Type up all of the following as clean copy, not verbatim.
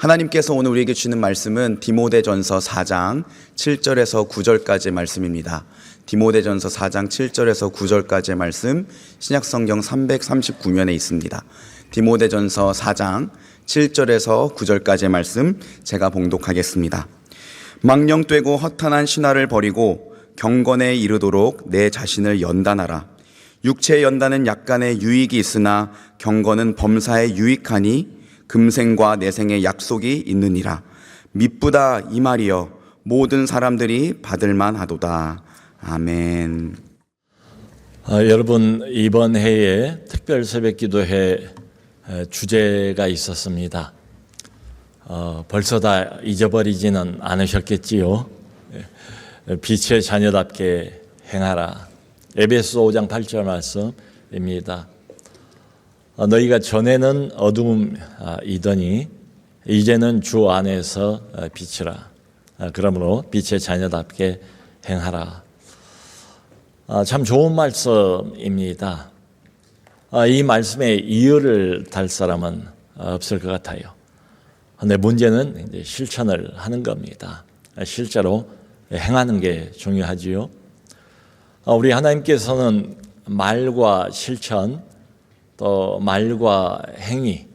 하나님께서 오늘 우리에게 주는 말씀은 디모데전서 4장 7절에서 9절까지의 말씀입니다. 디모데전서 4장 7절에서 9절까지의 말씀, 신약성경 339면에 있습니다. 디모데전서 4장 7절에서 9절까지의 말씀 제가 봉독하겠습니다. 망령되고 허탄한 신화를 버리고 경건에 이르도록 내 자신을 연단하라. 육체의 연단은 약간의 유익이 있으나 경건은 범사에 유익하니 금생과 내생의 약속이 있느니라. 미쁘다 이 말이여 모든 사람들이 받을만 하도다. 아멘. 여러분, 이번 해에 특별 새벽기도회 주제가 있었습니다. 벌써 다 잊어버리지는 않으셨겠지요. 빛의 자녀답게 행하라. 에베소 5장 8절 말씀입니다. 너희가 전에는 어둠이더니 이제는 주 안에서 빛이라. 그러므로 빛의 자녀답게 행하라. 참 좋은 말씀입니다. 이 말씀에 이유를 달 사람은 없을 것 같아요. 그런데 문제는 이제 실천을 하는 겁니다. 실제로 행하는 게 중요하지요. 우리 하나님께서는 말과 실천, 또 말과 행위,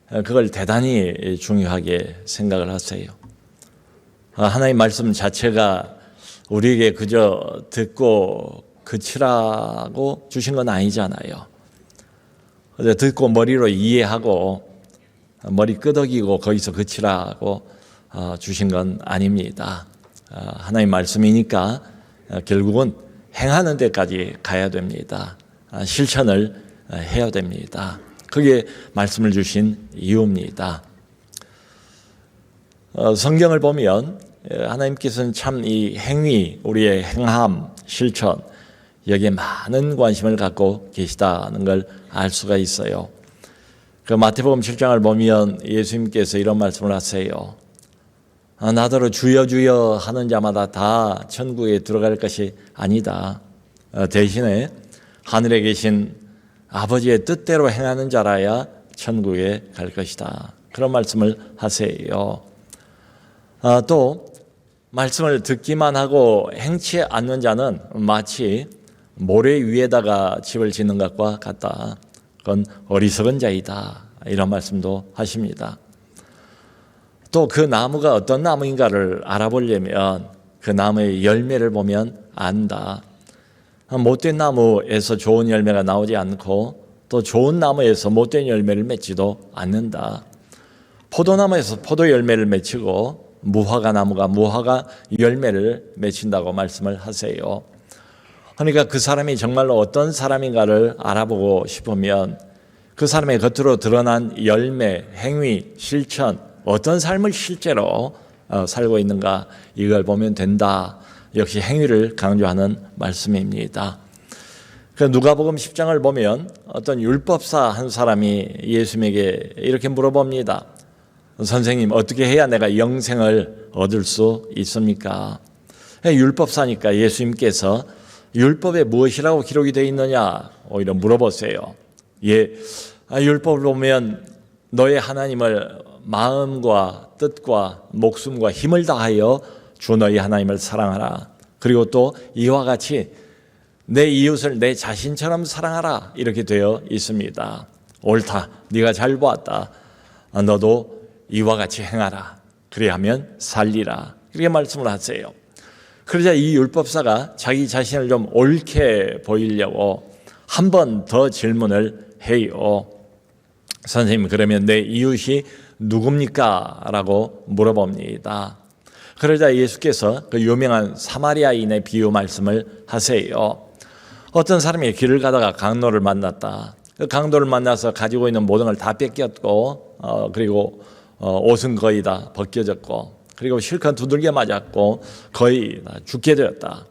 그걸 대단히 중요하게 생각을 하세요. 하나님 말씀 자체가 우리에게 그저 듣고 그치라고 주신 건 아니잖아요. 듣고 머리로 이해하고 머리 끄덕이고 거기서 그치라고 주신 건 아닙니다. 하나님 말씀이니까 결국은 행하는 데까지 가야 됩니다. 실천을 해야 됩니다. 그게 말씀을 주신 이유입니다. 성경을 보면 하나님께서는 참 이 행위, 우리의 행함, 실천 여기에 많은 관심을 갖고 계시다는 걸 알 수가 있어요. 그 마태복음 7장을 보면 예수님께서 이런 말씀을 하세요. 나더러 주여 주여 하는 자마다 다 천국에 들어갈 것이 아니다. 대신에 하늘에 계신 아버지의 뜻대로 행하는 자라야 천국에 갈 것이다. 그런 말씀을 하세요. 또 말씀을 듣기만 하고 행치 않는 자는 마치 모래 위에다가 집을 짓는 것과 같다. 그건 어리석은 자이다. 이런 말씀도 하십니다. 또 그 나무가 어떤 나무인가를 알아보려면 그 나무의 열매를 보면 안다. 못된 나무에서 좋은 열매가 나오지 않고 또 좋은 나무에서 못된 열매를 맺지도 않는다. 포도나무에서 포도 열매를 맺히고 무화과 나무가 무화과 열매를 맺힌다고 말씀을 하세요. 그러니까 그 사람이 정말로 어떤 사람인가를 알아보고 싶으면 그 사람의 겉으로 드러난 열매, 행위, 실천, 어떤 삶을 실제로 살고 있는가 이걸 보면 된다. 역시 행위를 강조하는 말씀입니다. 그 누가복음 10장을 보면 어떤 율법사 한 사람이 예수님에게 이렇게 물어봅니다. 선생님, 어떻게 해야 내가 영생을 얻을 수 있습니까? 율법사니까 예수님께서 율법에 무엇이라고 기록이 되어 있느냐 오히려 물어보세요. 율법을 보면 너의 하나님을 마음과 뜻과 목숨과 힘을 다하여 주 너희 하나님을 사랑하라. 그리고 또 이와 같이 내 이웃을 내 자신처럼 사랑하라. 이렇게 되어 있습니다. 옳다. 네가 잘 보았다. 너도 이와 같이 행하라. 그래야면 살리라. 이렇게 말씀을 하세요. 그러자 이 율법사가 자기 자신을 좀 옳게 보이려고 한 번 더 질문을 해요. 선생님, 그러면 내 이웃이 누굽니까? 라고 물어봅니다. 그러자 예수께서 그 유명한 사마리아인의 비유 말씀을 하세요. 어떤 사람이 길을 가다가 강도를 만났다. 그 강도를 만나서 가지고 있는 모든 걸 다 뺏겼고 그리고 옷은 거의 다 벗겨졌고 그리고 실컷 두들겨 맞았고 거의 죽게 되었다.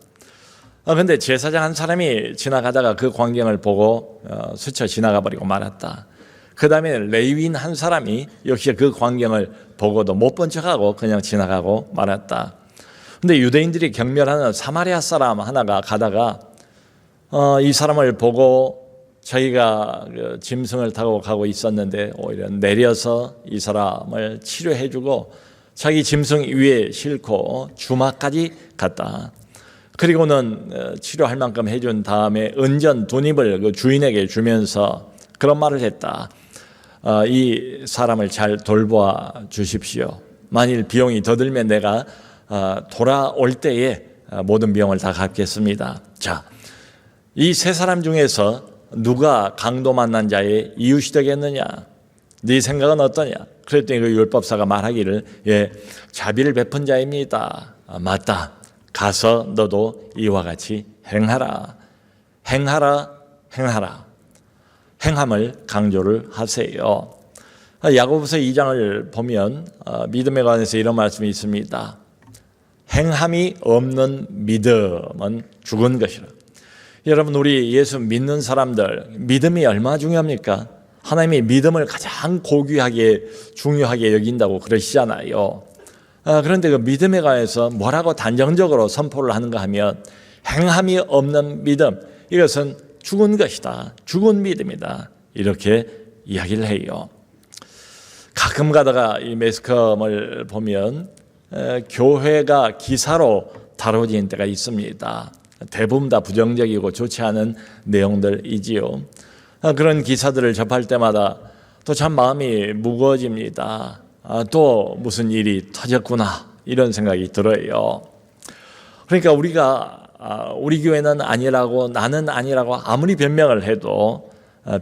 그런데 제사장 한 사람이 지나가다가 그 광경을 보고 스쳐 지나가 버리고 말았다. 그 다음에 레위인 한 사람이 역시 그 광경을 보고도 못 본 척하고 그냥 지나가고 말았다. 그런데 유대인들이 경멸하는 사마리아 사람 하나가 가다가 이 사람을 보고 자기가 그 짐승을 타고 가고 있었는데 오히려 내려서 이 사람을 치료해주고 자기 짐승 위에 싣고 주막까지 갔다. 그리고는 치료할 만큼 해준 다음에 은전 돈입을 그 주인에게 주면서 그런 말을 했다. 이 사람을 잘 돌보아 주십시오. 만일 비용이 더 들면 내가 돌아올 때에 모든 비용을 다 갚겠습니다. 자, 이 세 사람 중에서 누가 강도 만난 자의 이웃이 되겠느냐? 네 생각은 어떠냐? 그랬더니 그 율법사가 말하기를 자비를 베푼 자입니다. 맞다. 가서 너도 이와 같이 행하라. 행하라. 행하라. 행함을 강조를 하세요. 야고보서 2장을 보면 믿음에 관해서 이런 말씀이 있습니다. 행함이 없는 믿음은 죽은 것이라. 여러분, 우리 예수 믿는 사람들 믿음이 얼마나 중요합니까? 하나님이 믿음을 가장 고귀하게 중요하게 여긴다고 그러시잖아요. 그런데 그 믿음에 관해서 뭐라고 단정적으로 선포를 하는가 하면 행함이 없는 믿음, 이것은 죽은 것이다. 죽은 믿음이다. 이렇게 이야기를 해요. 가끔 가다가 이 매스컴을 보면 교회가 기사로 다뤄진 때가 있습니다. 대부분 다 부정적이고 좋지 않은 내용들이지요. 그런 기사들을 접할 때마다 또 참 마음이 무거워집니다. 또 무슨 일이 터졌구나 이런 생각이 들어요. 그러니까 우리가 우리 교회는 아니라고 나는 아니라고 아무리 변명을 해도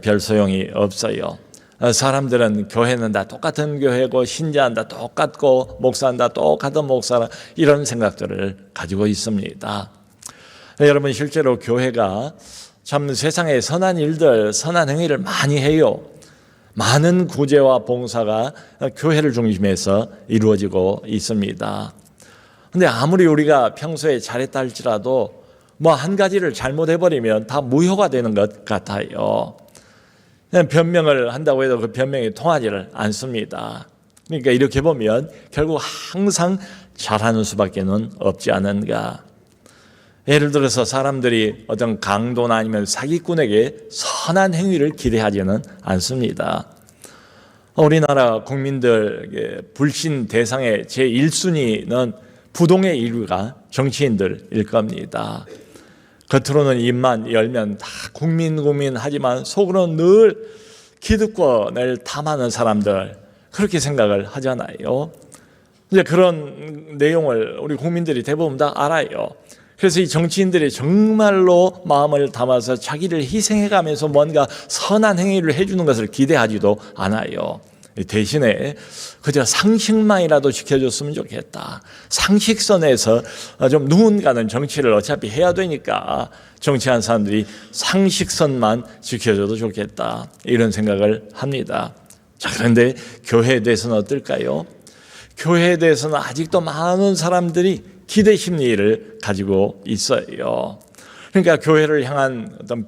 별 소용이 없어요. 사람들은 교회는 다 똑같은 교회고 신자는 다 똑같고 목사는 다 똑같은 목사라 이런 생각들을 가지고 있습니다. 여러분, 실제로 교회가 참 세상에 선한 일들, 선한 행위를 많이 해요. 많은 구제와 봉사가 교회를 중심해서 이루어지고 있습니다. 그런데 아무리 우리가 평소에 잘했다 할지라도 뭐 한 가지를 잘못해버리면 다 무효가 되는 것 같아요. 변명을 한다고 해도 그 변명이 통하지를 않습니다. 그러니까 이렇게 보면 결국 항상 잘하는 수밖에는 없지 않은가. 예를 들어서 사람들이 어떤 강도나 아니면 사기꾼에게 선한 행위를 기대하지는 않습니다. 우리나라 국민들에게 불신 대상의 제1순위는 부동의 인류가 정치인들일 겁니다. 겉으로는 입만 열면 다 국민 하지만 속으로는 늘 기득권을 탐하는 사람들, 그렇게 생각을 하잖아요. 이제 그런 내용을 우리 국민들이 대부분 다 알아요. 그래서 이 정치인들이 정말로 마음을 담아서 자기를 희생해가면서 뭔가 선한 행위를 해주는 것을 기대하지도 않아요. 대신에 그저 상식만이라도 지켜줬으면 좋겠다. 상식선에서 좀 누군가는 정치를 어차피 해야 되니까 정치하는 사람들이 상식선만 지켜줘도 좋겠다. 이런 생각을 합니다. 자, 그런데 교회에 대해서는 어떨까요? 교회에 대해서는 아직도 많은 사람들이 기대 심리를 가지고 있어요. 그러니까 교회를 향한 어떤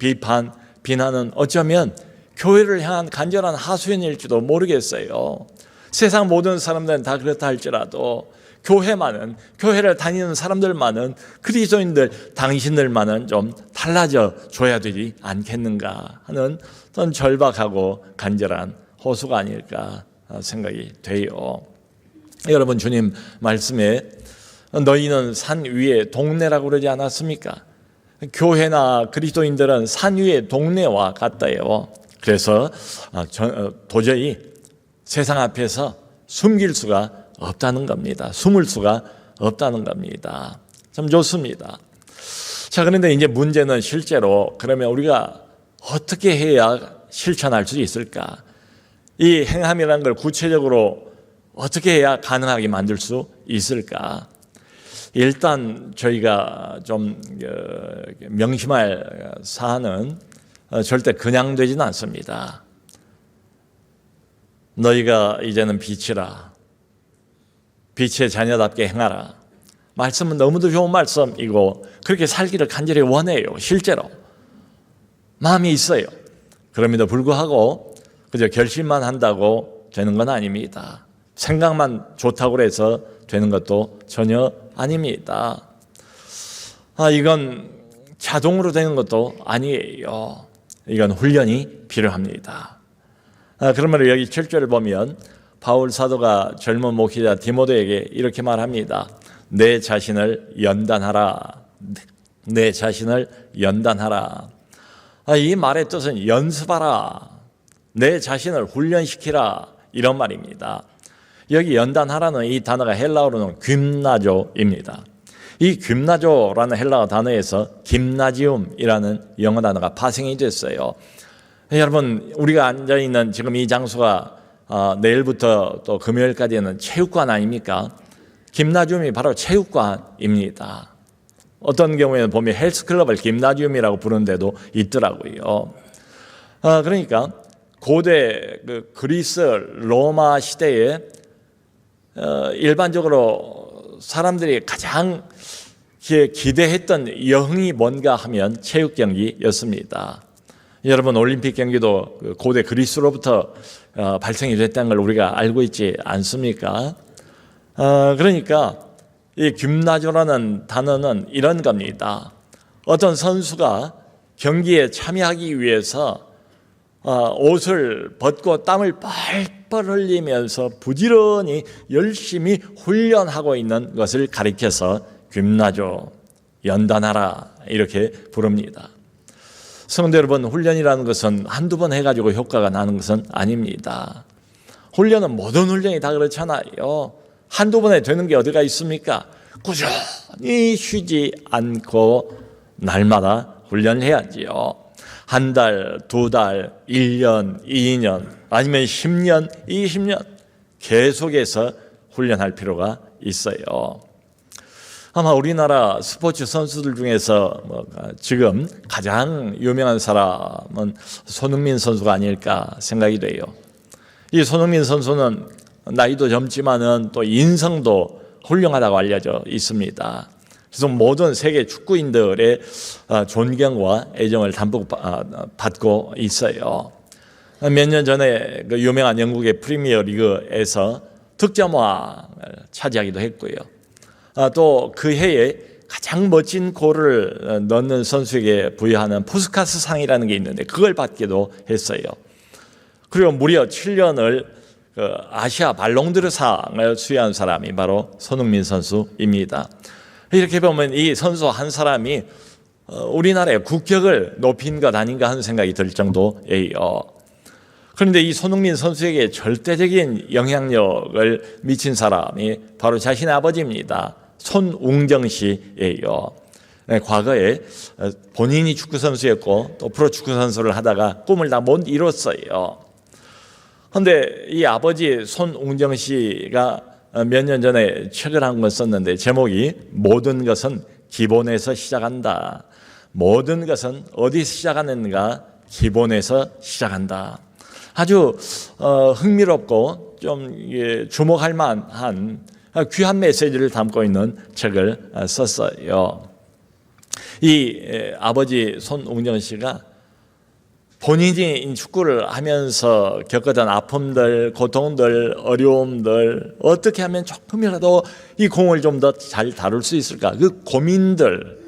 비난은 어쩌면 교회를 향한 간절한 하소연일지도 모르겠어요. 세상 모든 사람들은 다 그렇다 할지라도 교회를 다니는 사람들만은 그리스도인들 당신들만은 좀 달라져 줘야 되지 않겠는가 하는 어떤 절박하고 간절한 호소가 아닐까 생각이 돼요. 여러분, 주님 말씀에 너희는 산 위의 동네라고 그러지 않았습니까? 교회나 그리스도인들은 산 위의 동네와 같다요. 그래서 도저히 세상 앞에서 숨길 수가 없다는 겁니다. 숨을 수가 없다는 겁니다. 참 좋습니다. 자, 그런데 이제 문제는 실제로 그러면 우리가 어떻게 해야 실천할 수 있을까? 이 행함이라는 걸 구체적으로 어떻게 해야 가능하게 만들 수 있을까? 일단 저희가 좀 명심할 사안은 절대 그냥 되지는 않습니다. 너희가 이제는 빛이라. 빛의 자녀답게 행하라. 말씀은 너무도 좋은 말씀이고 그렇게 살기를 간절히 원해요. 실제로 마음이 있어요. 그럼에도 불구하고 그저 결심만 한다고 되는 건 아닙니다. 생각만 좋다고 해서 되는 것도 전혀 아닙니다. 이건 자동으로 되는 것도 아니에요. 이건 훈련이 필요합니다. 그러므로 여기 7절을 보면 바울 사도가 젊은 목회자 디모데에게 이렇게 말합니다. 내 자신을 연단하라. 내 자신을 연단하라. 이 말의 뜻은 연습하라. 내 자신을 훈련시키라. 이런 말입니다. 여기 연단하라는 이 단어가 헬라어로는 그나조입니다. 이 그나조라는 헬라어 단어에서 김나지움이라는 영어 단어가 파생이 됐어요. 여러분, 우리가 앉아있는 지금 이 장소가 내일부터 또 금요일까지는 체육관 아닙니까? 김나지움이 바로 체육관입니다. 어떤 경우에는 보면 헬스클럽을 김나지움이라고 부르는 데도 있더라고요. 그러니까 고대 그리스 로마 시대에 일반적으로 사람들이 가장 기대했던 여흥이 뭔가 하면 체육 경기였습니다. 여러분, 올림픽 경기도 고대 그리스로부터 발생이 됐다는 걸 우리가 알고 있지 않습니까? 그러니까 이 그나조라는 단어는 이런 겁니다. 어떤 선수가 경기에 참여하기 위해서 옷을 벗고 땀을 뻘뻘 흘리면서 부지런히 열심히 훈련하고 있는 것을 가리켜서 그나조, 연단하라 이렇게 부릅니다. 성도 여러분, 훈련이라는 것은 한두 번 해가지고 효과가 나는 것은 아닙니다. 훈련은 모든 훈련이 다 그렇잖아요. 한두 번에 되는 게 어디가 있습니까? 꾸준히 쉬지 않고 날마다 훈련해야지요. 한 달, 두 달, 1년, 2년, 아니면 10년, 20년 계속해서 훈련할 필요가 있어요. 아마 우리나라 스포츠 선수들 중에서 지금 가장 유명한 사람은 손흥민 선수가 아닐까 생각이 돼요. 이 손흥민 선수는 나이도 젊지만은 또 인성도 훌륭하다고 알려져 있습니다. 그래서 모든 세계 축구인들의 존경과 애정을 담뿍 받고 있어요. 몇 년 전에 그 유명한 영국의 프리미어 리그에서 득점왕을 차지하기도 했고요. 또 그 해에 가장 멋진 골을 넣는 선수에게 부여하는 푸스카스 상이라는 게 있는데 그걸 받기도 했어요. 그리고 무려 7년을 아시아 발롱드르 상을 수여한 사람이 바로 손흥민 선수입니다. 이렇게 보면 이 선수 한 사람이 우리나라의 국격을 높인 것 아닌가 하는 생각이 들 정도예요. 그런데 이 손흥민 선수에게 절대적인 영향력을 미친 사람이 바로 자신의 아버지입니다. 손웅정 씨예요. 과거에 본인이 축구 선수였고 또 프로 축구 선수를 하다가 꿈을 다 못 이뤘어요. 그런데 이 아버지 손웅정 씨가 몇 년 전에 책을 한 권 썼는데 제목이 모든 것은 기본에서 시작한다. 모든 것은 어디서 시작하는가? 기본에서 시작한다. 아주 흥미롭고 좀 주목할 만한 귀한 메시지를 담고 있는 책을 썼어요. 이 아버지 손웅정 씨가 본인이 축구를 하면서 겪었던 아픔들, 고통들, 어려움들, 어떻게 하면 조금이라도 이 공을 좀 더 잘 다룰 수 있을까? 그 고민들,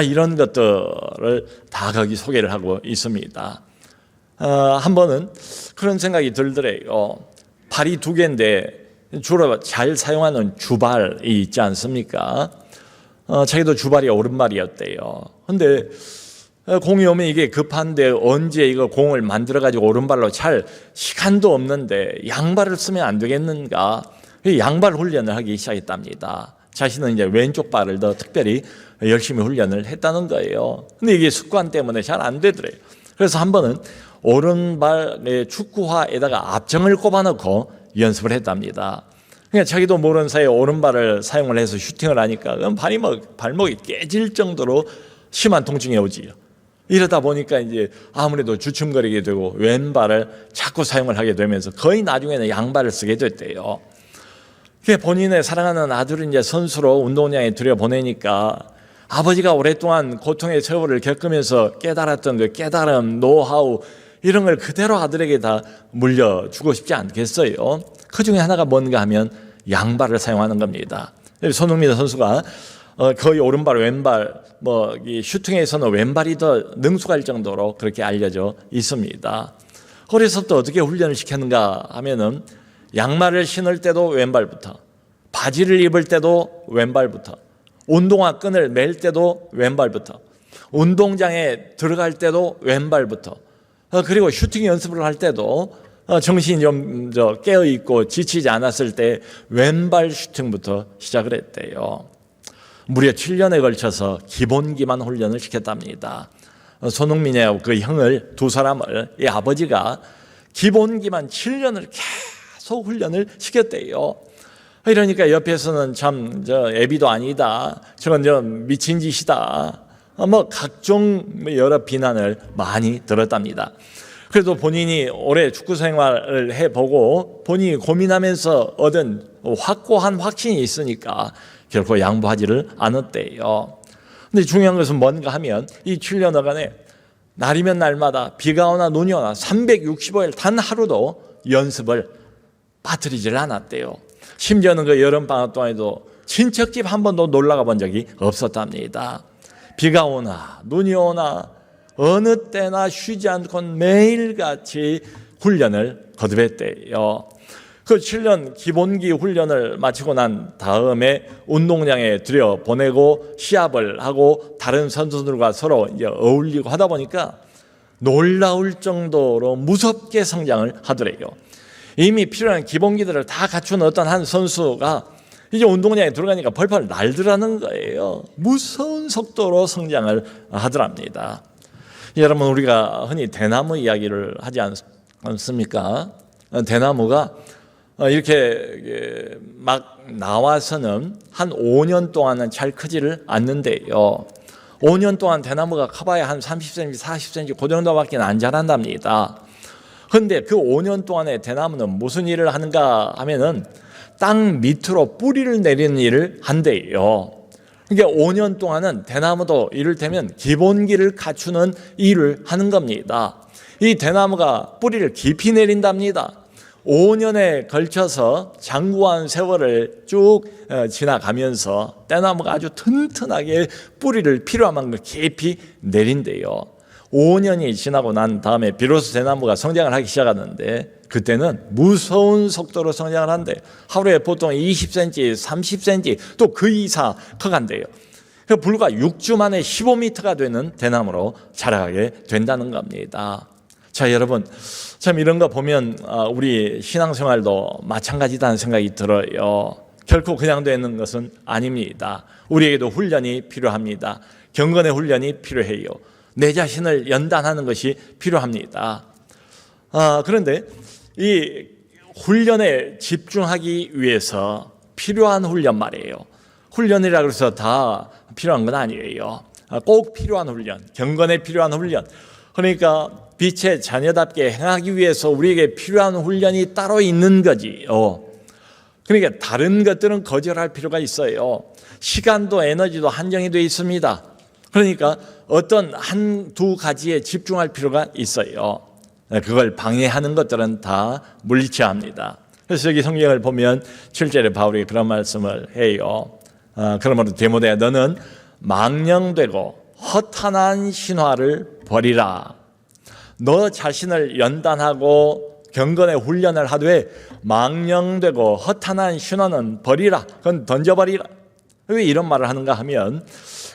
이런 것들을 다 거기 소개를 하고 있습니다. 한 번은 그런 생각이 들더래요. 발이 두 개인데 주로 잘 사용하는 주발이 있지 않습니까? 자기도 주발이 오른발이었대요. 근데 공이 오면 이게 급한데 언제 이거 공을 만들어가지고 오른발로 찰 시간도 없는데 양발을 쓰면 안 되겠는가? 양발 훈련을 하기 시작했답니다. 자신은 이제 왼쪽 발을 더 특별히 열심히 훈련을 했다는 거예요. 근데 이게 습관 때문에 잘 안 되더래요. 그래서 한 번은 오른발의 축구화에다가 압정을 꼽아놓고 연습을 했답니다. 그러니까 자기도 모르는 사이에 오른발을 사용을 해서 슈팅을 하니까 발목이 깨질 정도로 심한 통증이 오지요. 이러다 보니까 이제 아무래도 주춤거리게 되고 왼발을 자꾸 사용을 하게 되면서 거의 나중에는 양발을 쓰게 됐대요. 본인의 사랑하는 아들을 이제 선수로 운동장에 들여보내니까 아버지가 오랫동안 고통의 세월을 겪으면서 깨달았던 그 깨달음, 노하우 이런 걸 그대로 아들에게 다 물려주고 싶지 않겠어요? 그 중에 하나가 뭔가 하면 양발을 사용하는 겁니다. 손흥민 선수가 거의 오른발 왼발 이 슈팅에서는 왼발이 더 능숙할 정도로 그렇게 알려져 있습니다. 그래서 또 어떻게 훈련을 시켰는가 하면은 양말을 신을 때도 왼발부터, 바지를 입을 때도 왼발부터, 운동화 끈을 맬 때도 왼발부터, 운동장에 들어갈 때도 왼발부터, 그리고 슈팅 연습을 할 때도 정신이 좀 깨어 있고 지치지 않았을 때 왼발 슈팅부터 시작을 했대요. 무려 7년에 걸쳐서 기본기만 훈련을 시켰답니다. 손흥민하고 그 형을 두 사람을 이 아버지가 기본기만 7년을 계속 훈련을 시켰대요. 이러니까 옆에서는 참 애비도 아니다, 저건 미친 짓이다, 각종 여러 비난을 많이 들었답니다. 그래도 본인이 오래 축구 생활을 해보고 본인이 고민하면서 얻은 확고한 확신이 있으니까 결코 양보하지를 않았대요. 근데 중요한 것은 뭔가 하면 이 7년여간에 날이면 날마다 비가 오나 눈이 오나 365일 단 하루도 연습을 빠뜨리질 않았대요. 심지어는 그 여름방학 동안에도 친척집 한 번도 놀러가 본 적이 없었답니다. 비가 오나 눈이 오나 어느 때나 쉬지 않고 매일같이 훈련을 거듭했대요. 그 7년 기본기 훈련을 마치고 난 다음에 운동장에 들여보내고 시합을 하고 다른 선수들과 서로 이제 어울리고 하다 보니까 놀라울 정도로 무섭게 성장을 하더래요. 이미 필요한 기본기들을 다 갖춘 어떤 한 선수가 이제 운동장에 들어가니까 벌벌 날더라는 거예요. 무서운 속도로 성장을 하더랍니다. 여러분, 우리가 흔히 대나무 이야기를 하지 않습니까? 대나무가 이렇게 막 나와서는 한 5년 동안은 잘 크지를 않는데요. 5년 동안 대나무가 커봐야 한 30cm, 40cm 그 정도밖에 안 자란답니다. 그런데 그 5년 동안에 대나무는 무슨 일을 하는가 하면은 땅 밑으로 뿌리를 내리는 일을 한대요. 그러니까 5년 동안은 대나무도 이를테면 기본기를 갖추는 일을 하는 겁니다. 이 대나무가 뿌리를 깊이 내린답니다. 5년에 걸쳐서 장구한 세월을 쭉 지나가면서 대나무가 아주 튼튼하게 뿌리를 필요한 만큼 깊이 내린대요. 5년이 지나고 난 다음에 비로소 대나무가 성장을 하기 시작하는데 그때는 무서운 속도로 성장을 한대요. 하루에 보통 20cm, 30cm 또 그 이상 커간대요. 불과 6주 만에 15m가 되는 대나무로 자라게 된다는 겁니다. 자, 여러분, 참 이런 거 보면 우리 신앙생활도 마찬가지다는 생각이 들어요. 결코 그냥 되는 것은 아닙니다. 우리에게도 훈련이 필요합니다. 경건의 훈련이 필요해요. 내 자신을 연단하는 것이 필요합니다. 그런데 이 훈련에 집중하기 위해서 필요한 훈련 말이에요. 훈련이라고 해서 다 필요한 건 아니에요. 꼭 필요한 훈련, 경건에 필요한 훈련. 그러니까 빛의 자녀답게 행하기 위해서 우리에게 필요한 훈련이 따로 있는 거지요. 그러니까 다른 것들은 거절할 필요가 있어요. 시간도 에너지도 한정이 되어 있습니다. 그러니까 어떤 한두 가지에 집중할 필요가 있어요. 그걸 방해하는 것들은 다 물리쳐야 합니다. 그래서 여기 성경을 보면 7절에 바울이 그런 말씀을 해요. 그러므로 디모데야, 너는 망령되고 허탄한 신화를 버리라. 너 자신을 연단하고 경건의 훈련을 하되 망령되고 허탄한 신화는 버리라. 그건 던져버리라. 왜 이런 말을 하는가 하면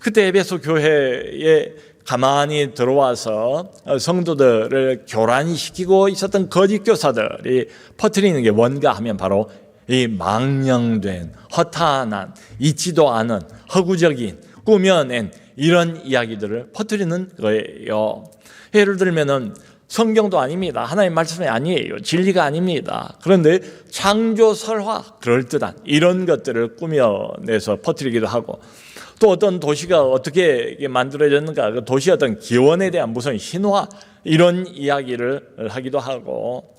그때 에베소 교회에 가만히 들어와서 성도들을 교란시키고 있었던 거짓 교사들이 퍼뜨리는 게 뭔가 하면 바로 이 망령된 허탄한 있지도 않은 허구적인 꾸며낸 이런 이야기들을 퍼뜨리는 거예요. 예를 들면은 성경도 아닙니다. 하나님 말씀이 아니에요. 진리가 아닙니다. 그런데 창조 설화, 그럴듯한 이런 것들을 꾸며내서 퍼뜨리기도 하고, 또 어떤 도시가 어떻게 만들어졌는가, 그 도시의 어떤 기원에 대한 무슨 신화, 이런 이야기를 하기도 하고,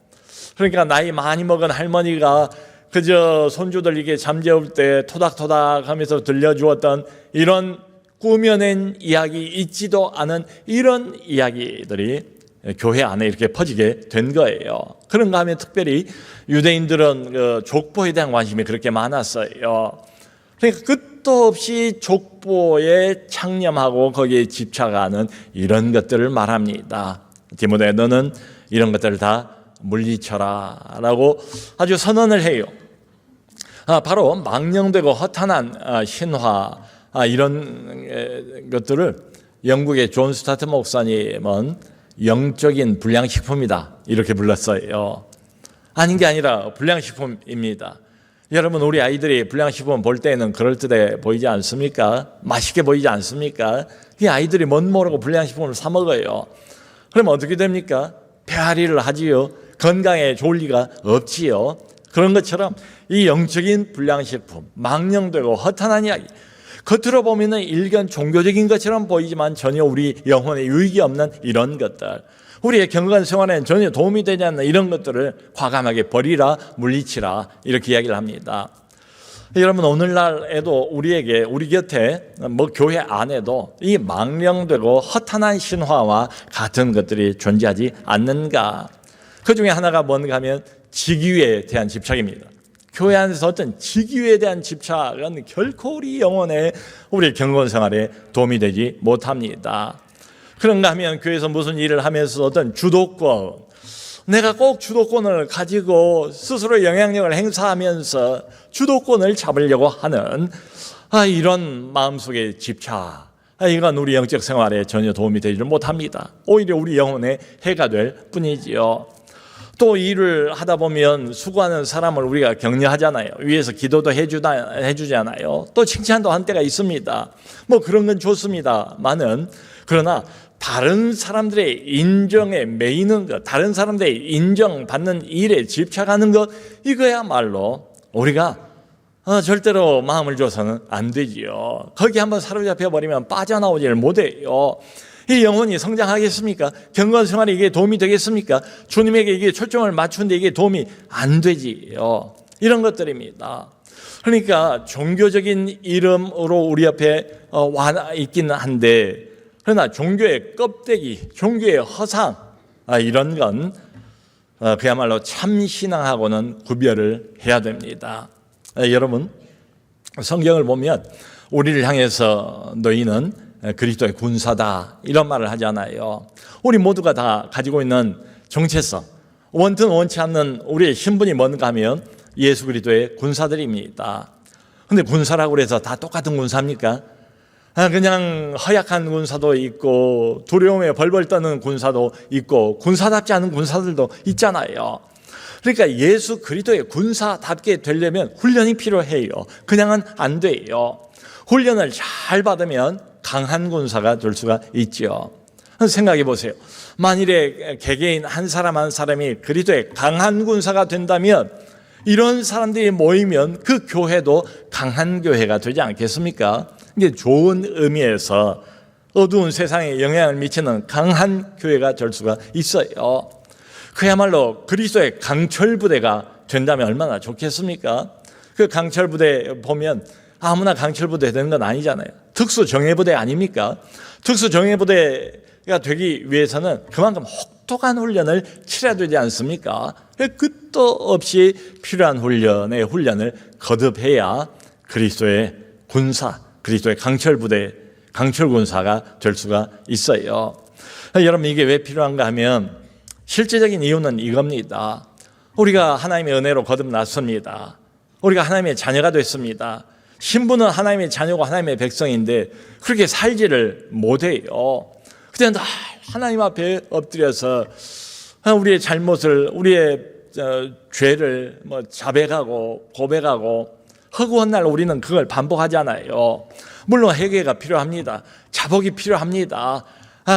그러니까 나이 많이 먹은 할머니가 그저 손주들에게 잠재울 때 토닥토닥 하면서 들려주었던 이런 꾸며낸 이야기, 있지도 않은 이런 이야기들이 교회 안에 이렇게 퍼지게 된 거예요. 그런가 하면 특별히 유대인들은 그 족보에 대한 관심이 그렇게 많았어요. 그러니까 끝도 없이 족보에 창념하고 거기에 집착하는 이런 것들을 말합니다. 디모데 너는 이런 것들을 다 물리쳐라 라고 아주 선언을 해요. 바로 망령되고 허탄한 신화 이런 것들을 영국의 존 스타트 목사님은 영적인 불량식품이다 이렇게 불렀어요. 아닌 게 아니라 불량식품입니다. 여러분 우리 아이들이 불량식품 볼 때는 그럴듯해 보이지 않습니까? 맛있게 보이지 않습니까? 이 아이들이 뭔 모르고 불량식품을 사 먹어요. 그러면 어떻게 됩니까? 폐활이를 하지요. 건강에 좋을 리가 없지요. 그런 것처럼 이 영적인 불량식품, 망령되고 허탄한 이야기, 겉으로 보면 일견 종교적인 것처럼 보이지만 전혀 우리 영혼에 유익이 없는 이런 것들, 우리의 경건 생활에는 전혀 도움이 되지 않는 이런 것들을 과감하게 버리라, 물리치라 이렇게 이야기를 합니다. 여러분 오늘날에도 우리에게 우리 곁에 교회 안에도 이 망령되고 허탄한 신화와 같은 것들이 존재하지 않는가? 그 중에 하나가 뭔가 하면 직위에 대한 집착입니다. 교회 안에서 어떤 직위에 대한 집착은 결코 우리 영혼에 우리 경건 생활에 도움이 되지 못합니다. 그런가 하면 교회에서 무슨 일을 하면서 어떤 주도권, 내가 꼭 주도권을 가지고 스스로 영향력을 행사하면서 주도권을 잡으려고 하는 이런 마음속의 집착, 이건 우리 영적 생활에 전혀 도움이 되지 못합니다. 오히려 우리 영혼에 해가 될 뿐이지요. 또 일을 하다 보면 수고하는 사람을 우리가 격려하잖아요. 위에서 기도도 해주잖아요. 또 칭찬도 한 때가 있습니다. 그런 건 좋습니다만은, 그러나 다른 사람들의 인정에 매이는 것, 다른 사람들의 인정받는 일에 집착하는 것, 이거야말로 우리가 절대로 마음을 줘서는 안 되지요. 거기 한번 사로잡혀 버리면 빠져나오지를 못해요. 이 영혼이 성장하겠습니까? 경건 생활에 이게 도움이 되겠습니까? 주님에게 이게 초점을 맞추는데 이게 도움이 안 되지요. 이런 것들입니다. 그러니까 종교적인 이름으로 우리 앞에 와 있기는 한데, 그러나 종교의 껍데기, 종교의 허상, 이런 건 그야말로 참신앙하고는 구별을 해야 됩니다. 여러분, 성경을 보면 우리를 향해서 너희는 그리스도의 군사다 이런 말을 하잖아요. 우리 모두가 다 가지고 있는 정체성, 원튼 원치 않는 우리의 신분이 뭔가 하면 예수 그리스도의 군사들입니다. 그런데 군사라고 해서 다 똑같은 군사입니까? 그냥 허약한 군사도 있고 두려움에 벌벌 떠는 군사도 있고 군사답지 않은 군사들도 있잖아요. 그러니까 예수 그리스도의 군사답게 되려면 훈련이 필요해요. 그냥은 안 돼요. 훈련을 잘 받으면 강한 군사가 될 수가 있죠. 생각해 보세요. 만일에 개개인 한 사람 한 사람이 그리스도의 강한 군사가 된다면 이런 사람들이 모이면 그 교회도 강한 교회가 되지 않겠습니까? 이게 좋은 의미에서 어두운 세상에 영향을 미치는 강한 교회가 될 수가 있어요. 그야말로 그리스도의 강철부대가 된다면 얼마나 좋겠습니까? 그 강철부대 보면 아무나 강철부대 되는 건 아니잖아요. 특수정예부대 아닙니까? 특수정예부대가 되기 위해서는 그만큼 혹독한 훈련을 치러야 되지 않습니까? 끝도 없이 필요한 훈련을 거듭해야 그리스도의 군사, 그리스도의 강철부대, 강철군사가 될 수가 있어요. 여러분 이게 왜 필요한가 하면 실제적인 이유는 이겁니다. 우리가 하나님의 은혜로 거듭났습니다. 우리가 하나님의 자녀가 됐습니다. 신부는 하나님의 자녀고 하나님의 백성인데 그렇게 살지를 못해요. 그때 늘 하나님 앞에 엎드려서 우리의 잘못을, 우리의 죄를 자백하고 고백하고 허구한 날 우리는 그걸 반복하잖아요. 물론 회개가 필요합니다. 자복이 필요합니다.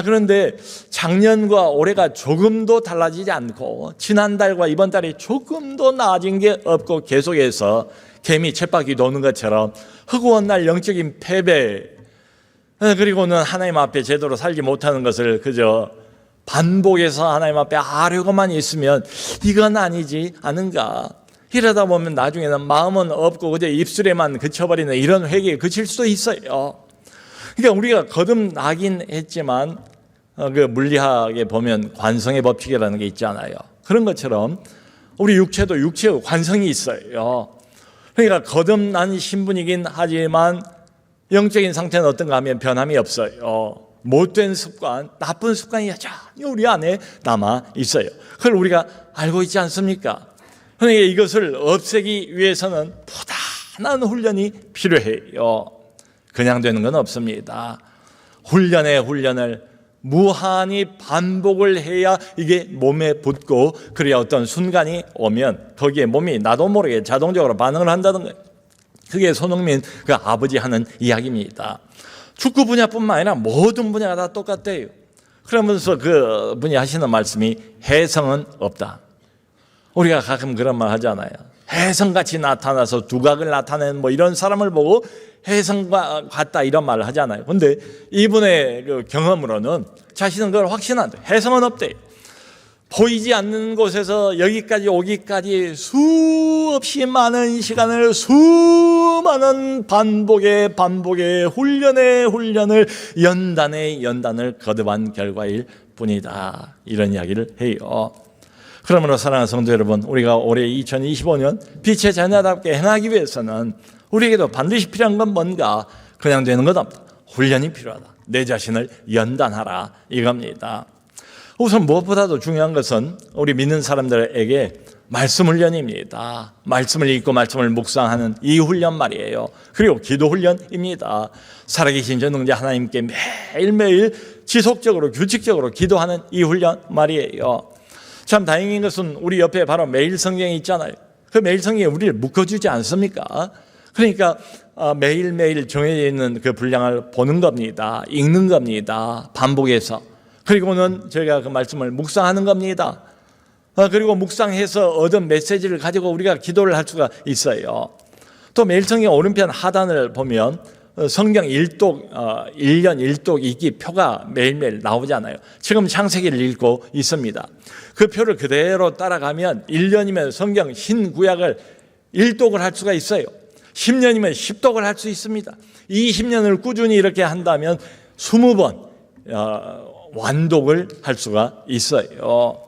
그런데 작년과 올해가 조금도 달라지지 않고 지난달과 이번 달이 조금도 나아진 게 없고 계속해서 개미 쳇바퀴 도는 것처럼 허구한 날 영적인 패배, 그리고는 하나님 앞에 제대로 살지 못하는 것을 그저 반복해서 하나님 앞에 하려고만 있으면 이건 아니지 않은가. 이러다 보면 나중에는 마음은 없고 그저 입술에만 그쳐버리는 이런 회개에 그칠 수도 있어요. 그러니까 우리가 거듭나긴 했지만 그 물리학에 보면 관성의 법칙이라는 게 있잖아요. 그런 것처럼 우리 육체도 육체의 관성이 있어요. 그러니까 거듭난 신분이긴 하지만 영적인 상태는 어떤가 하면 변함이 없어요. 못된 습관, 나쁜 습관이 여전히 우리 안에 남아 있어요. 그걸 우리가 알고 있지 않습니까? 그러니까 이것을 없애기 위해서는 부단한 훈련이 필요해요. 그냥 되는 건 없습니다. 훈련을 무한히 반복을 해야 이게 몸에 붙고, 그래야 어떤 순간이 오면 거기에 몸이 나도 모르게 자동적으로 반응을 한다는 거예요. 그게 손흥민 그 아버지 하는 이야기입니다. 축구 분야뿐만 아니라 모든 분야가 다 똑같대요. 그러면서 그 분이 하시는 말씀이 혜성은 없다. 우리가 가끔 그런 말 하잖아요. 혜성같이 나타나서 두각을 나타내는 뭐 이런 사람을 보고 혜성과 같다 이런 말을 하잖아요. 그런데 이분의 그 경험으로는 자신은 그걸 확신한다. 혜성은 없대. 보이지 않는 곳에서 여기까지 오기까지 수없이 많은 시간을 수많은 반복의 훈련을 연단을 거듭한 결과일 뿐이다. 이런 이야기를 해요. 그러므로 사랑하는 성도 여러분, 우리가 올해 2025년 빛의 자녀답게 행하기 위해서는 우리에게도 반드시 필요한 건 뭔가? 그냥 되는 것 없다. 훈련이 필요하다. 내 자신을 연단하라 이겁니다. 우선 무엇보다도 중요한 것은 우리 믿는 사람들에게 말씀 훈련입니다. 말씀을 읽고 말씀을 묵상하는 이 훈련 말이에요. 그리고 기도 훈련입니다. 살아계신 전능자 하나님께 매일매일 지속적으로 규칙적으로 기도하는 이 훈련 말이에요. 참 다행인 것은 우리 옆에 바로 매일 성경이 있잖아요. 그 매일 성경이 우리를 묶어주지 않습니까? 그러니까 매일매일 정해져 있는 그 분량을 보는 겁니다. 읽는 겁니다. 반복해서. 그리고는 저희가 그 말씀을 묵상하는 겁니다. 그리고 묵상해서 얻은 메시지를 가지고 우리가 기도를 할 수가 있어요. 또 매일 성경 오른편 하단을 보면 성경 1년 1독 읽기 표가 매일매일 나오잖아요. 지금 창세기를 읽고 있습니다. 그 표를 그대로 따라가면 1년이면 성경 신구약을 1독을 할 수가 있어요. 10년이면 10독을 할 수 있습니다. 20년을 꾸준히 이렇게 한다면 20번 완독을 할 수가 있어요.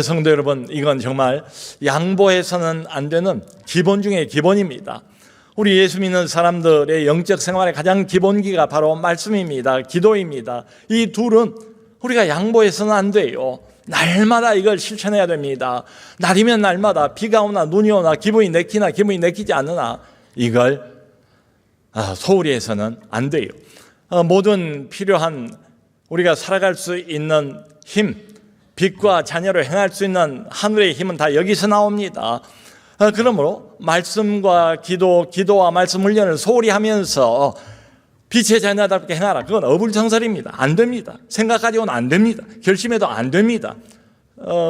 성도 여러분, 이건 정말 양보해서는 안 되는 기본 중에 기본입니다. 우리 예수 믿는 사람들의 영적 생활의 가장 기본기가 바로 말씀입니다. 기도입니다. 이 둘은 우리가 양보해서는 안 돼요. 날마다 이걸 실천해야 됩니다. 날이면 날마다 비가 오나 눈이 오나 기분이 내키나 기분이 내키지 않으나 이걸 소홀히 해서는 안 돼요. 모든 필요한 우리가 살아갈 수 있는 힘, 빛과 자녀로 행할 수 있는 하늘의 힘은 다 여기서 나옵니다. 그러므로 말씀과 기도와 말씀 훈련을 소홀히 하면서 빛의 자녀답게 행하라. 그건 어불성설입니다. 안 됩니다. 생각가지고는 안 됩니다. 결심해도 안 됩니다.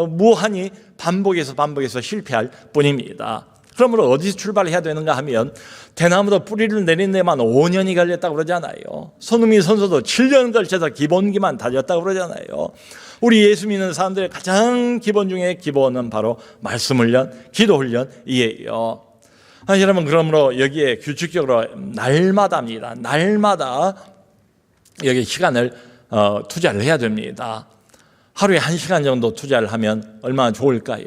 무한히 반복해서 실패할 뿐입니다. 그러므로 어디서 출발해야 되는가 하면 대나무도 뿌리를 내린 데만 5년이 걸렸다고 그러잖아요. 손흥민 선수도 7년 걸쳐서 기본기만 다졌다고 그러잖아요. 우리 예수 믿는 사람들의 가장 기본 중에 기본은 바로 말씀 훈련, 기도 훈련이에요. 여러분, 그러므로 여기에 규칙적으로 날마다입니다. 날마다 여기 시간을 투자를 해야 됩니다. 하루에 1시간 정도 투자를 하면 얼마나 좋을까요?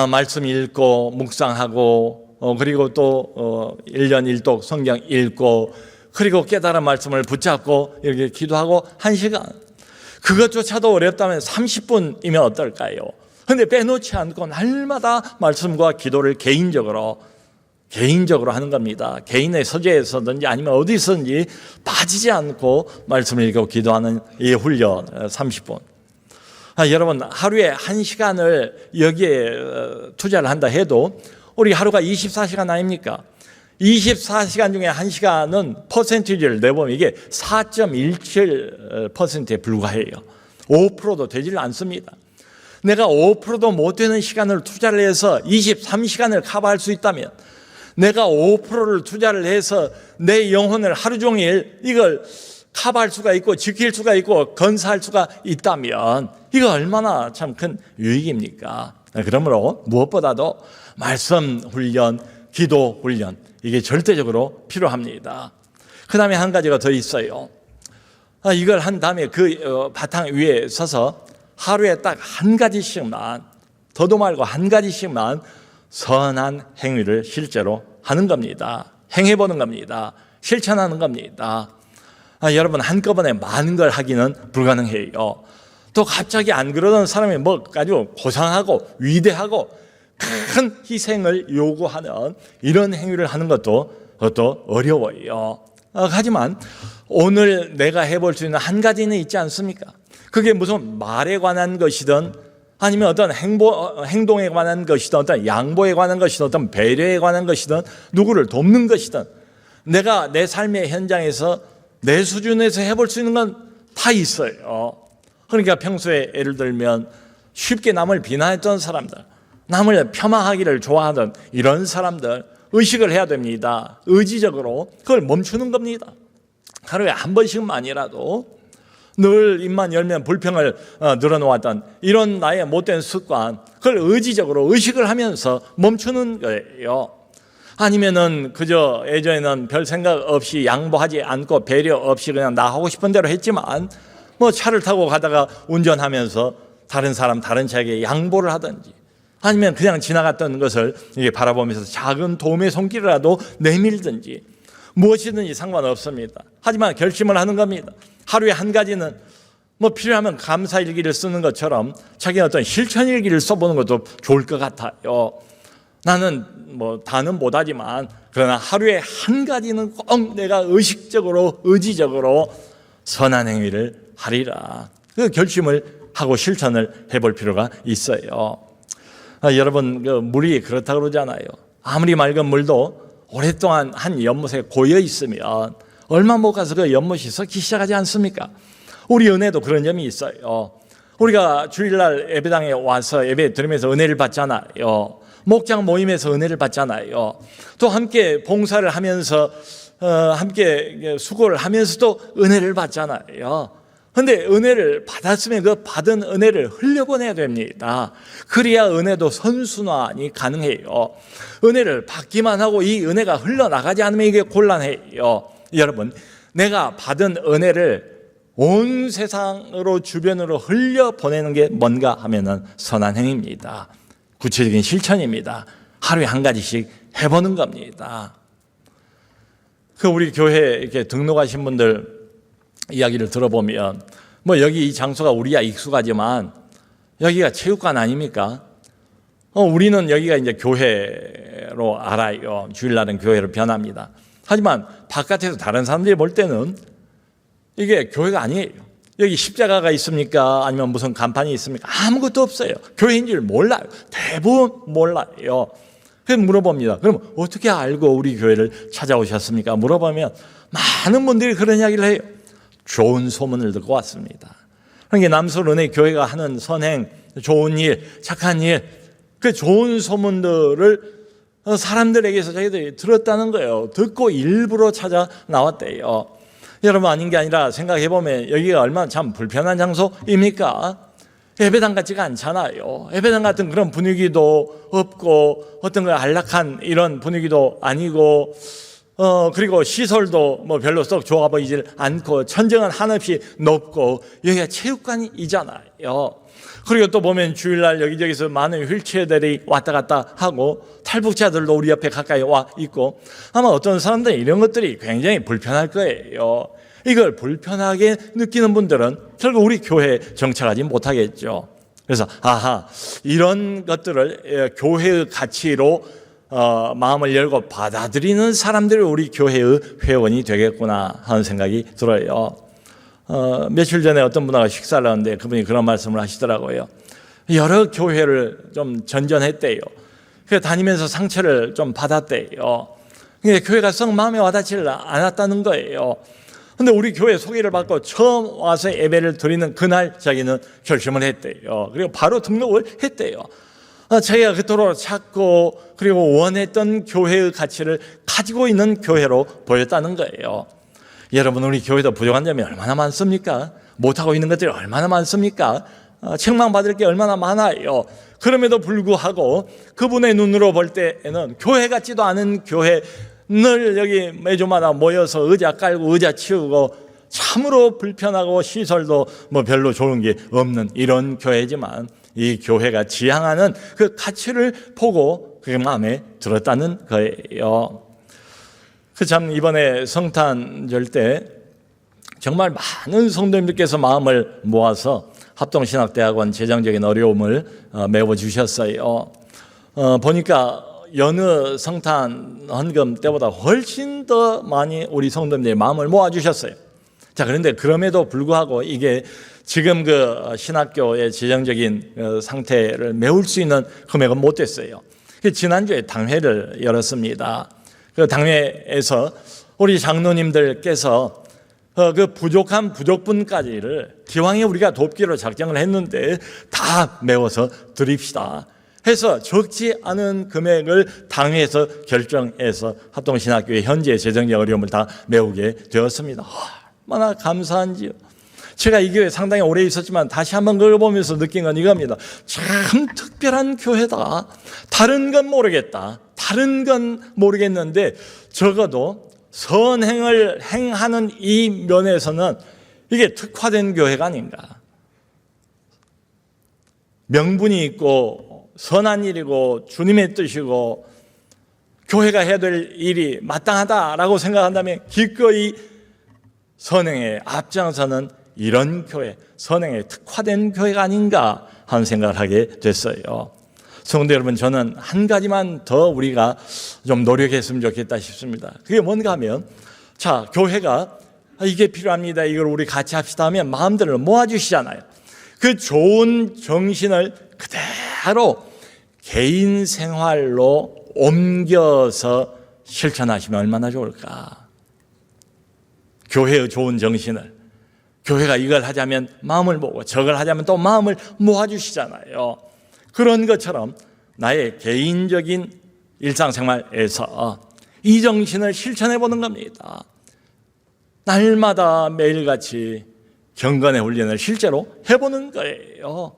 말씀 읽고 묵상하고 그리고 또 1년 1독 성경 읽고 그리고 깨달은 말씀을 붙잡고 이렇게 기도하고 1시간. 그것조차도 어렵다면 30분이면 어떨까요? 그런데 빼놓지 않고 날마다 말씀과 기도를 개인적으로 하는 겁니다. 개인의 서재에서든지 아니면 어디서든지 빠지지 않고 말씀을 읽고 기도하는 이 훈련 30분. 여러분, 하루에 1시간을 여기에 투자를 한다 해도 우리 하루가 24시간 아닙니까? 24시간 중에 1시간은 퍼센티지를 내보면 이게 4.17%에 불과해요. 5%도 되질 않습니다. 내가 5%도 못 되는 시간을 투자를 해서 23시간을 커버할 수 있다면, 내가 5%를 투자를 해서 내 영혼을 하루 종일 이걸 커버할 수가 있고 지킬 수가 있고 건사할 수가 있다면 이거 얼마나 참 큰 유익입니까? 그러므로 무엇보다도 말씀 훈련, 기도 훈련, 이게 절대적으로 필요합니다. 그 다음에 한 가지가 더 있어요. 이걸 한 다음에 그 바탕 위에 서서 하루에 딱 한 가지씩만, 더도 말고 한 가지씩만 선한 행위를 실제로 하는 겁니다. 행해보는 겁니다. 실천하는 겁니다. 여러분, 한꺼번에 많은 걸 하기는 불가능해요. 또 갑자기 안 그러던 사람이 뭐 아주 고상하고 위대하고 큰 희생을 요구하는 이런 행위를 하는 것도 어려워요. 하지만 오늘 내가 해볼 수 있는 한 가지는 있지 않습니까? 그게 무슨 말에 관한 것이든 아니면 어떤 행동에 관한 것이든 어떤 양보에 관한 것이든 어떤 배려에 관한 것이든 누구를 돕는 것이든 내가 내 삶의 현장에서 내 수준에서 해볼 수 있는 건 다 있어요. 그러니까 평소에 예를 들면 쉽게 남을 비난했던 사람들, 남을 폄하하기를 좋아하던 이런 사람들 의식을 해야 됩니다. 의지적으로 그걸 멈추는 겁니다. 하루에 한 번씩만이라도 늘 입만 열면 불평을 늘어놓았던 이런 나의 못된 습관, 그걸 의지적으로 의식을 하면서 멈추는 거예요. 아니면은 그저 예전에는 별 생각 없이 양보하지 않고 배려 없이 그냥 나 하고 싶은 대로 했지만 뭐 차를 타고 가다가 운전하면서 다른 사람 다른 차에게 양보를 하든지 아니면 그냥 지나갔던 것을 이게 바라보면서 작은 도움의 손길이라도 내밀든지 무엇이든지 상관없습니다. 하지만 결심을 하는 겁니다. 하루에 한 가지는 뭐 필요하면 감사일기를 쓰는 것처럼 자기 어떤 실천일기를 써보는 것도 좋을 것 같아요. 나는 뭐 다는 못하지만 그러나 하루에 한 가지는 꼭 내가 의식적으로 의지적으로 선한 행위를 하리라. 그 결심을 하고 실천을 해볼 필요가 있어요. 여러분 그 물이 그렇다고 그러잖아요. 아무리 맑은 물도 오랫동안 한 연못에 고여 있으면 얼마 못 가서 그 연못이 썩기 시작하지 않습니까? 우리 은혜도 그런 점이 있어요. 우리가 주일날 예배당에 와서 예배 드리면서 은혜를 받잖아요. 목장 모임에서 은혜를 받잖아요. 또 함께 봉사를 하면서 함께 수고를 하면서도 은혜를 받잖아요. 그런데 은혜를 받았으면 그 받은 은혜를 흘려보내야 됩니다. 그래야 은혜도 선순환이 가능해요. 은혜를 받기만 하고 이 은혜가 흘러나가지 않으면 이게 곤란해요. 여러분, 내가 받은 은혜를 온 세상으로 주변으로 흘려보내는 게 뭔가 하면은 선한 행위입니다. 구체적인 실천입니다. 하루에 한 가지씩 해보는 겁니다. 그 우리 교회 이렇게 등록하신 분들 이야기를 들어보면 뭐 여기 이 장소가 우리야 익숙하지만 여기가 체육관 아닙니까? 우리는 여기가 이제 교회로 알아요. 주일날은 교회로 변합니다. 하지만 바깥에서 다른 사람들이 볼 때는 이게 교회가 아니에요. 여기 십자가가 있습니까? 아니면 무슨 간판이 있습니까? 아무것도 없어요. 교회인 줄 몰라요. 대부분 몰라요. 그래서 물어봅니다. 그럼 어떻게 알고 우리 교회를 찾아오셨습니까? 물어보면 많은 분들이 그런 이야기를 해요. 좋은 소문을 듣고 왔습니다. 그러니까 남서른의 교회가 하는 선행, 좋은 일, 착한 일, 그 좋은 소문들을 사람들에게서 자기들이 들었다는 거예요. 듣고 일부러 찾아 나왔대요. 여러분, 아닌 게 아니라 생각해보면 여기가 얼마나 참 불편한 장소입니까? 예배당 같지가 않잖아요. 예배당 같은 그런 분위기도 없고 어떤 그 안락한 이런 분위기도 아니고 그리고 시설도 뭐 별로 썩 좋아 보이질 않고 천정은 한없이 높고 여기가 체육관이잖아요. 그리고 또 보면 주일날 여기저기서 많은 휠체어들이 왔다 갔다 하고 탈북자들도 우리 옆에 가까이 와 있고 아마 어떤 사람들은 이런 것들이 굉장히 불편할 거예요. 이걸 불편하게 느끼는 분들은 결국 우리 교회에 정착하지 못하겠죠. 그래서 이런 것들을 교회의 가치로 마음을 열고 받아들이는 사람들이 우리 교회의 회원이 되겠구나 하는 생각이 들어요. 며칠 전에 어떤 분하고 식사를 하는데 그분이 그런 말씀을 하시더라고요. 여러 교회를 좀 전전했대요. 그래서 다니면서 상처를 좀 받았대요. 근데 교회가 썩 마음에 와닿지를 않았다는 거예요. 근데 우리 교회 소개를 받고 처음 와서 예배를 드리는 그날 자기는 결심을 했대요. 그리고 바로 등록을 했대요. 자기가 그토록 찾고 그리고 원했던 교회의 가치를 가지고 있는 교회로 보였다는 거예요. 여러분, 우리 교회도 부족한 점이 얼마나 많습니까? 못하고 있는 것들이 얼마나 많습니까? 책망받을 게 얼마나 많아요. 그럼에도 불구하고 그분의 눈으로 볼 때에는 교회 같지도 않은 교회, 늘 여기 매주마다 모여서 의자 깔고 의자 치우고 참으로 불편하고 시설도 뭐 별로 좋은 게 없는 이런 교회지만 이 교회가 지향하는 그 가치를 보고 그게 마음에 들었다는 거예요. 참 이번에 성탄절 때 정말 많은 성도님들께서 마음을 모아서 합동신학대학원 재정적인 어려움을 메워주셨어요. 보니까 여느 성탄 헌금 때보다 훨씬 더 많이 우리 성도님들이 마음을 모아주셨어요. 자, 그런데 그럼에도 불구하고 이게 지금 그 신학교의 재정적인 상태를 메울 수 있는 금액은 못 됐어요. 지난주에 당회를 열었습니다. 그 당회에서 우리 장로님들께서 그 부족한 부족분까지를 기왕에 우리가 돕기로 작정을 했는데 다 메워서 드립시다 해서 적지 않은 금액을 당회에서 결정해서 합동신학교의 현재 재정적 어려움을 다 메우게 되었습니다. 얼마나 감사한지요. 제가 이 교회 상당히 오래 있었지만 다시 한번 그걸 보면서 느낀 건 이겁니다. 참 특별한 교회다. 다른 건 모르겠다. 다른 건 모르겠는데 적어도 선행을 행하는 이 면에서는 이게 특화된 교회가 아닌가. 명분이 있고 선한 일이고 주님의 뜻이고 교회가 해야 될 일이 마땅하다라고 생각한다면 기꺼이 선행에 앞장서는 이런 교회, 선행에 특화된 교회가 아닌가 하는 생각을 하게 됐어요. 성도 여러분, 저는 한 가지만 더 우리가 좀 노력했으면 좋겠다 싶습니다. 그게 뭔가 하면, 자, 교회가 이게 필요합니다, 이걸 우리 같이 합시다 하면 마음들을 모아주시잖아요. 그 좋은 정신을 그대로 개인 생활로 옮겨서 실천하시면 얼마나 좋을까. 교회의 좋은 정신을, 교회가 이걸 하자면 마음을 모으고 저걸 하자면 또 마음을 모아주시잖아요. 그런 것처럼 나의 개인적인 일상생활에서 이 정신을 실천해 보는 겁니다. 날마다 매일같이 경건의 훈련을 실제로 해보는 거예요.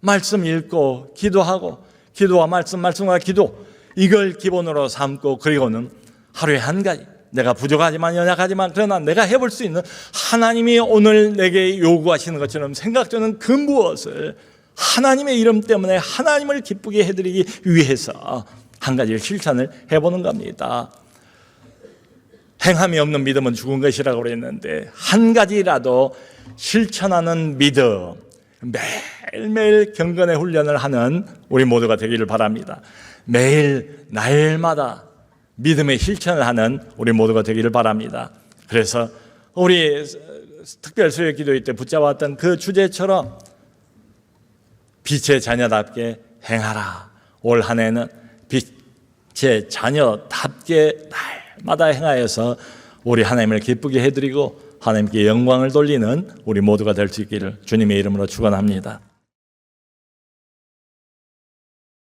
말씀 읽고 기도하고 기도와 말씀, 말씀과 기도, 이걸 기본으로 삼고, 그리고는 하루에 한 가지, 내가 부족하지만 연약하지만 그러나 내가 해볼 수 있는 하나님이 오늘 내게 요구하시는 것처럼 생각되는 그 무엇을 하나님의 이름 때문에 하나님을 기쁘게 해드리기 위해서 한 가지를 실천을 해보는 겁니다. 행함이 없는 믿음은 죽은 것이라고 그랬는데 한 가지라도 실천하는 믿음, 매일매일 경건의 훈련을 하는 우리 모두가 되기를 바랍니다. 매일 날마다 믿음의 실천을 하는 우리 모두가 되기를 바랍니다. 그래서 우리 특별 수요 기도회 때 붙잡았던 그 주제처럼 빛의 자녀답게 행하라. 올 한 해는 빛의 자녀답게 날마다 행하여서 우리 하나님을 기쁘게 해드리고 하나님께 영광을 돌리는 우리 모두가 될 수 있기를 주님의 이름으로 축원합니다.